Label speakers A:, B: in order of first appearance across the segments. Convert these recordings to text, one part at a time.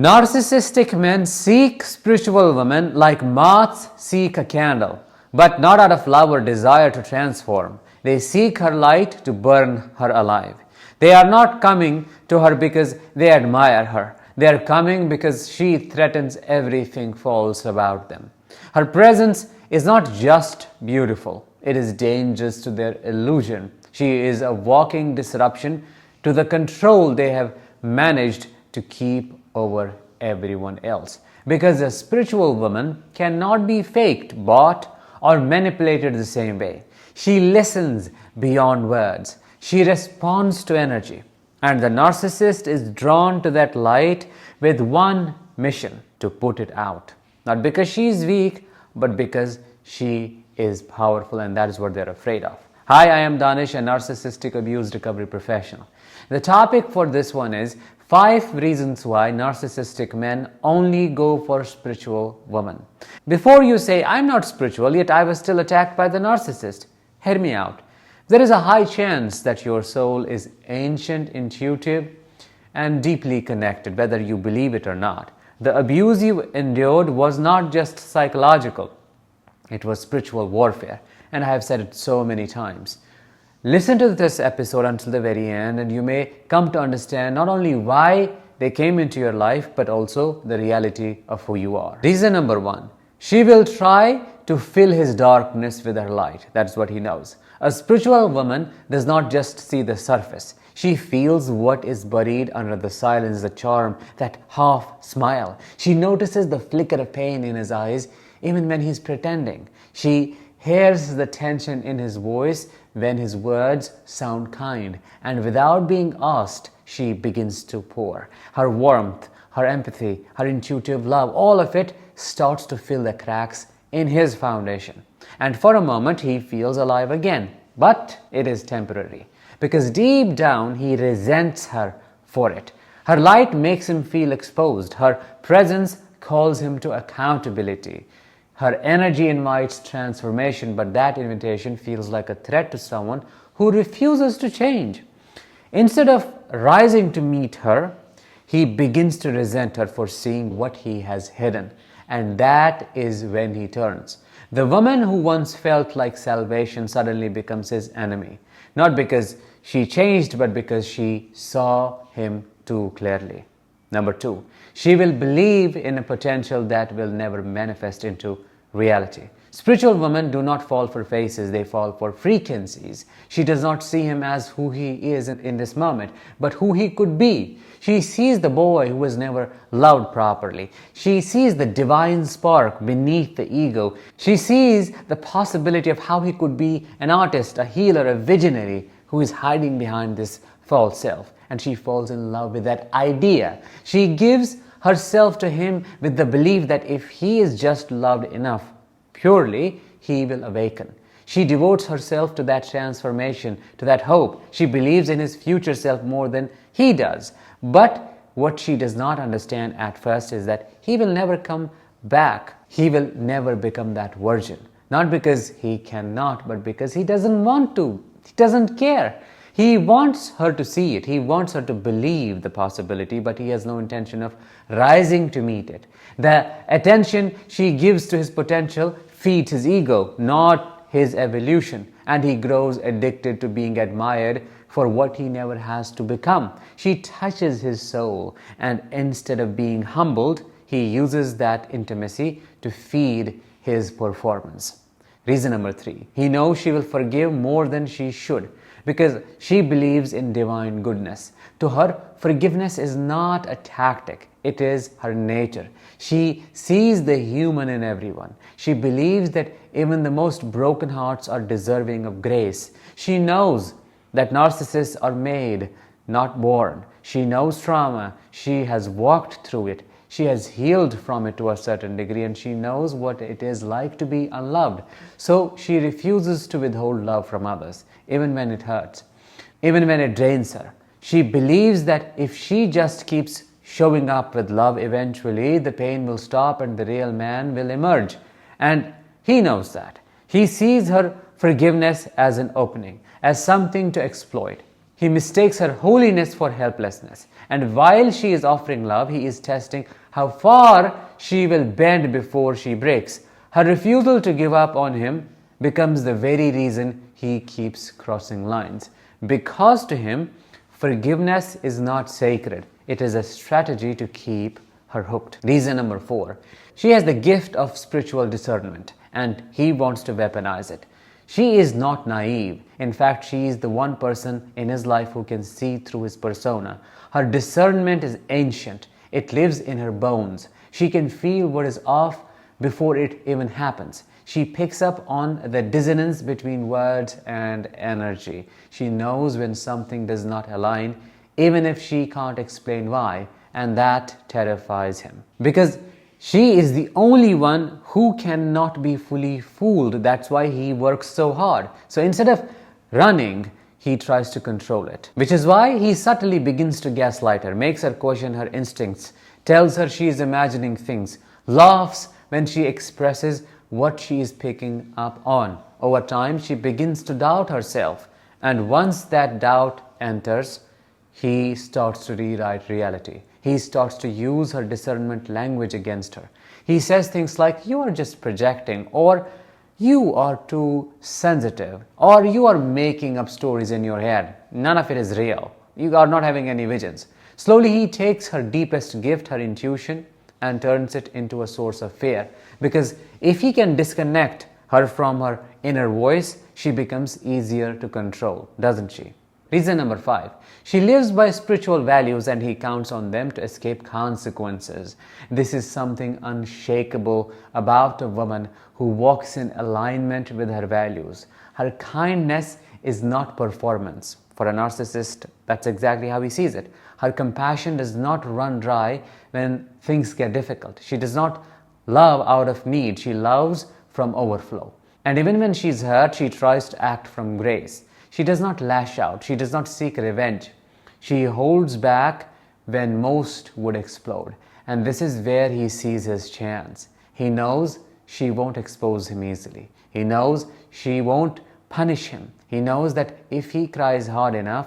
A: Narcissistic men seek spiritual women like moths seek a candle, but not out of love or desire to transform. They seek her light to burn her alive. They are not coming to her because they admire her. They are coming because she threatens everything false about them. Her presence is not just beautiful, it is dangerous to their illusion. She is a walking disruption to the control they have managed to keep over everyone else. Because a spiritual woman cannot be faked, bought, or manipulated the same way. She listens beyond words. She responds to energy. And the narcissist is drawn to that light with one mission: to put it out. Not because she is weak, but because she is powerful, and that is what they're afraid of. Hi, I am Danish, a narcissistic abuse recovery professional. The topic for this one is 5 reasons why narcissistic men only go for spiritual women. Before you say, I'm not spiritual, yet I was still attacked by the narcissist, hear me out. There is a high chance that your soul is ancient, intuitive, and deeply connected, whether you believe it or not. The abuse you endured was not just psychological, it was spiritual warfare, and I have said it so many times. Listen to this episode until the very end, and you may come to understand not only why they came into your life, but also the reality of who you are. Reason number 1, she will try to fill his darkness with her light. That's what he knows. A spiritual woman does not just see the surface. She feels what is buried under the silence, the charm, that half smile. She notices the flicker of pain in his eyes, even when he's pretending. She hears the tension in his voice when his words sound kind, and without being asked, she begins to pour. Her warmth, her empathy, her intuitive love, all of it starts to fill the cracks in his foundation. And for a moment, he feels alive again. But it is temporary, because deep down, he resents her for it. Her light makes him feel exposed. Her presence calls him to accountability. Her energy invites transformation, but that invitation feels like a threat to someone who refuses to change. Instead of rising to meet her, he begins to resent her for seeing what he has hidden. And that is when he turns. The woman who once felt like salvation suddenly becomes his enemy. Not because she changed, but because she saw him too clearly. Number 2, she will believe in a potential that will never manifest into reality. Spiritual women do not fall for faces, they fall for frequencies. She does not see him as who he is in this moment, but who he could be. She sees the boy who was never loved properly. She sees the divine spark beneath the ego. She sees the possibility of how he could be an artist, a healer, a visionary who is hiding behind this false self. And she falls in love with that idea. She gives herself to him with the belief that if he is just loved enough purely, he will awaken. She devotes herself to that transformation, to that hope. She believes in his future self more than he does. But what she does not understand at first is that he will never come back. He will never become that virgin. Not because he cannot, but because he doesn't want to. He doesn't care. He wants her to see it. He wants her to believe the possibility, but he has no intention of rising to meet it. The attention she gives to his potential feeds his ego, not his evolution, and he grows addicted to being admired for what he never has to become. She touches his soul, and instead of being humbled, he uses that intimacy to feed his performance. Reason number 3, he knows she will forgive more than she should, because she believes in divine goodness. To her, forgiveness is not a tactic, it is her nature. She sees the human in everyone. She believes that even the most broken hearts are deserving of grace. She knows that narcissists are made, not born. She knows trauma. She has walked through it. She has healed from it to a certain degree, and she knows what it is like to be unloved. So she refuses to withhold love from others, even when it hurts, even when it drains her. She believes that if she just keeps showing up with love, eventually the pain will stop and the real man will emerge. And he knows that. He sees her forgiveness as an opening, as something to exploit. He mistakes her holiness for helplessness. And while she is offering love, he is testing how far she will bend before she breaks. Her refusal to give up on him becomes the very reason he keeps crossing lines. Because to him, forgiveness is not sacred. It is a strategy to keep her hooked. Reason number 4. She has the gift of spiritual discernment, and he wants to weaponize it. She is not naive. In fact, she is the one person in his life who can see through his persona. Her discernment is ancient. It lives in her bones. She can feel what is off before it even happens. She picks up on the dissonance between words and energy. She knows when something does not align, even if she can't explain why, and that terrifies him. Because she is the only one who cannot be fully fooled. That's why he works so hard. So instead of running, he tries to control it. Which is why he subtly begins to gaslight her, makes her question her instincts, tells her she is imagining things, laughs when she expresses what she is picking up on. Over time, she begins to doubt herself. And once that doubt enters, he starts to rewrite reality. He starts to use her discernment language against her. He says things like, "You are just projecting," or "You are too sensitive," or "You are making up stories in your head. None of it is real. You are not having any visions." Slowly, he takes her deepest gift, her intuition, and turns it into a source of fear. Because if he can disconnect her from her inner voice, she becomes easier to control, doesn't she? Reason number 5. She lives by spiritual values and he counts on them to escape consequences. This is something unshakable about a woman who walks in alignment with her values. Her kindness is not performance. For a narcissist, that's exactly how he sees it. Her compassion does not run dry when things get difficult. She does not love out of need. She loves from overflow. And even when she's hurt, she tries to act from grace. She does not lash out. She does not seek revenge. She holds back when most would explode. And this is where he sees his chance. He knows she won't expose him easily. He knows she won't punish him. He knows that if he cries hard enough,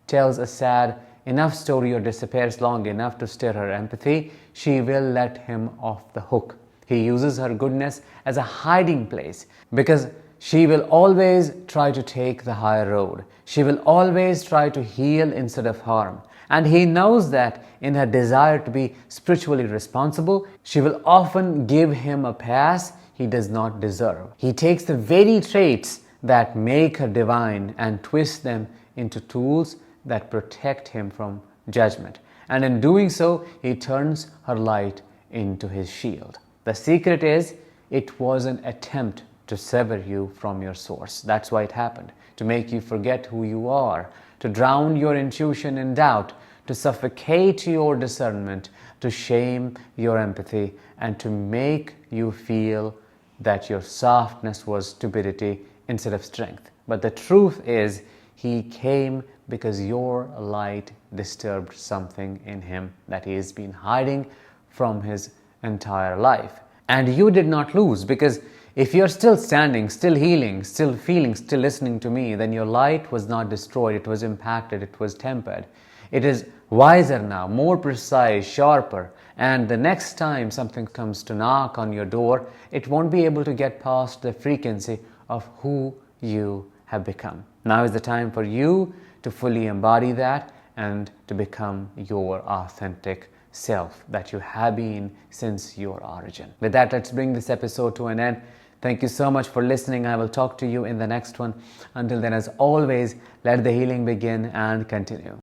A: tells a sad enough story, or disappears long enough to stir her empathy, she will let him off the hook. He uses her goodness as a hiding place because she will always try to take the higher road. She will always try to heal instead of harm. And he knows that in her desire to be spiritually responsible, she will often give him a pass he does not deserve. He takes the very traits that make her divine and twists them into tools that protect him from judgment. And in doing so, he turns her light into his shield. The secret is, it was an attempt to sever you from your source. That's why it happened. To make you forget who you are, to drown your intuition in doubt, to suffocate your discernment, to shame your empathy, and to make you feel that your softness was stupidity instead of strength. But the truth is, he came because your light disturbed something in him that he has been hiding from his entire life. And you did not lose, because if you're still standing, still healing, still feeling, still listening to me, then your light was not destroyed, it was impacted, it was tempered. It is wiser now, more precise, sharper, and the next time something comes to knock on your door, it won't be able to get past the frequency of who you have become. Now is the time for you to fully embody that and to become your authentic self that you have been since your origin. With that, let's bring this episode to an end. Thank you so much for listening. I will talk to you in the next one. Until then, as always, let the healing begin and continue.